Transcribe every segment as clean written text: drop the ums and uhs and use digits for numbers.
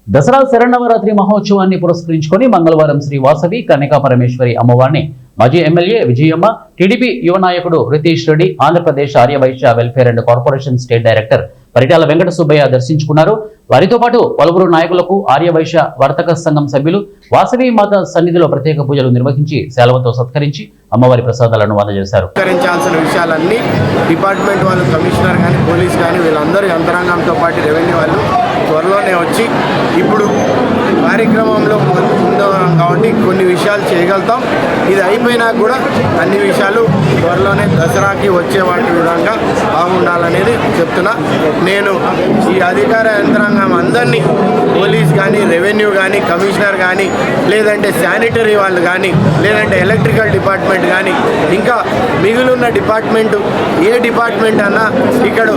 దసరా శరన్నవరాత్రి మహోత్సవాన్ని పురస్కరించుకొని మంగళవారం శ్రీ వాసవి కన్యకా పరమేశ్వరి అమ్మవారిని మాజీ ఎమ్మెల్యే విజయమ్మ, టీడీపీ యువ నాయకుడు Ritesh Reddy, Andhra Pradesh Aryavysya welfare and corporation state director Paritala Venkata Subbaiah దర్శించుకున్నారు. వారితో పాటు పలువురు నాయకులకు ఆర్యవైశ్య వర్తక సంఘం సభ్యులు వాసవి మాత సన్నిధిలో ప్రత్యేక పూజలు నిర్వహించి సేలవతో సత్కరించి అమ్మవారి ప్రసాదాలను అందజేశారు. విషయాలన్నీ డిపార్ట్మెంట్ వాళ్ళు, కమిషనర్ కానీ, పోలీస్ కానీ, వీళ్ళందరూ యంత్రాంగంతో పాటు రెవెన్యూ వాళ్ళు త్వరలోనే వచ్చి ఇప్పుడు కార్యక్రమంలో ముందున్నాం కాబట్టి కొన్ని విషయాలు చేయగలుగుతాం. ఇది అయిపోయినా కూడా అన్ని విషయాలు త్వరలోనే దసరాకి వచ్చే వాటి విధంగా బాగుండాలనేది చెప్తున్నా. నేను ఈ అధికార యంత్రాంగం అందరినీ, పోలీస్ కానీ, రెవెన్యూ కానీ, కమిషనర్ కానీ, లేదంటే శానిటరీ వాళ్ళు కానీ, లేదంటే ఎలక్ట్రికల్ డిపార్ట్మెంట్ కానీ, ఇంకా మిగిలిన డిపార్ట్మెంటు ఏ డిపార్ట్మెంట్ అన్నా ఇక్కడ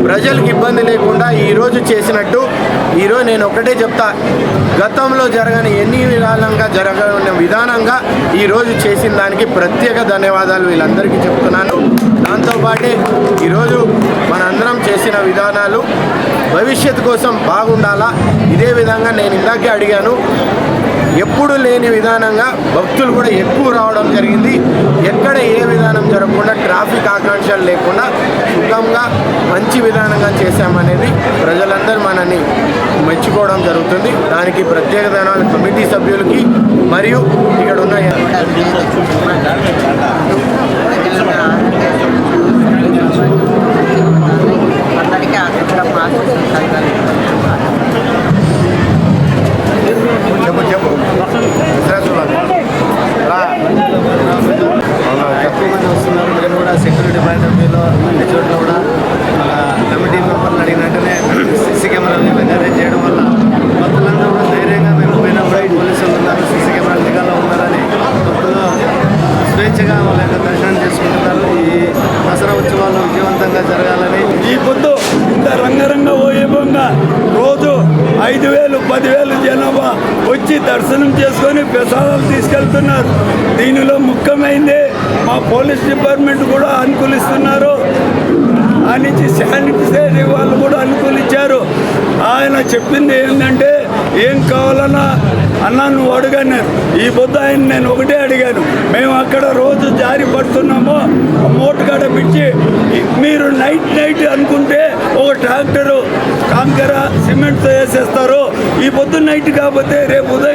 ప్రజలకు ఇబ్బంది లేకుండా ఈరోజు చేసినట్టు ఈరోజు నేను ఒకటే చెప్తా, గతంలో జరగని ఎన్ని విధానంగా జరగని విధానంగా ఈరోజు చేసిన దానికి ప్రత్యేక ధన్యవాదాలు వీళ్ళందరికీ చెప్తున్నాను. దాంతోపాటే ఈరోజు మనందరం చేసిన విధానాలు భవిష్యత్తు కోసం బాగుండాలా. ఇదే విధంగా నేను ఇందాకే అడిగాను, ఎప్పుడు లేని విధానంగా భక్తులు కూడా ఎక్కువ రావడం జరిగింది. ఎక్కడ ఏ విధానం జరగకుండా, ట్రాఫిక్ ఆకాంక్షలు లేకుండా సుఖంగా మంచి విధానంగా చేశామనేది ప్రజలందరూ మనని మెచ్చుకోవడం జరుగుతుంది. దానికి ప్రత్యేక ధన్యవాదాలు కమిటీ సభ్యులకి మరియు ఇక్కడ ఉన్న తక్కువ మంది వస్తున్నారు. నేను కూడా సెక్యూరిటీ పాయింట్ ఆఫ్ వ్యూలో అన్ని చోట్ల కూడా కమిటీ మెంబర్లు అడిగిన వెంటనే సీసీ కెమెరాలు అరేంజ్ చేయడం వల్ల భక్తులందరూ కూడా ధైర్యంగా మేము పోయినా కూడా పోలీసులు ఉన్నారు, సీసీ కెమెరాలు నిఘాలో ఉన్నారని భక్తులు స్వేచ్ఛగా వాళ్ళ యొక్క దర్శనం చేసుకుంటున్నారు. ఈ దసరా ఉత్సవాలు విజయవంతంగా జరగాలని ఈ పొద్దు ఇంత రంగరంగ వైభవంగా రోజు 5,000, 10,000 జనాభా వచ్చి దర్శనం చేసుకొని ప్రసాదాలు తీసుకెళ్తున్నారు. దీనిలో ముఖ్యమైనది మా పోలీస్ డిపార్ట్మెంట్ కూడా అనుకూలిస్తున్నారు. ఆ నుంచి శానిటరీ వాళ్ళు కూడా అనుకూలించారు. ఆయన చెప్పింది ఏంటంటే, ఏం కావాలన్నా అన్న నువ్వు అడగన్నారు. ఈ పొద్దు ఆయన నేను ఒకటే అడిగాను, మేము అక్కడ రోజు జారి పడుతున్నాము, మోటుగాడ పిచ్చి మీరు నైట్ అనుకుంటే ఒక ట్రాక్టరు కాంకర సిమెంట్తో వేసేస్తారు. ఈ పొద్దు నైట్ కాకపోతే రేపు ఉదయం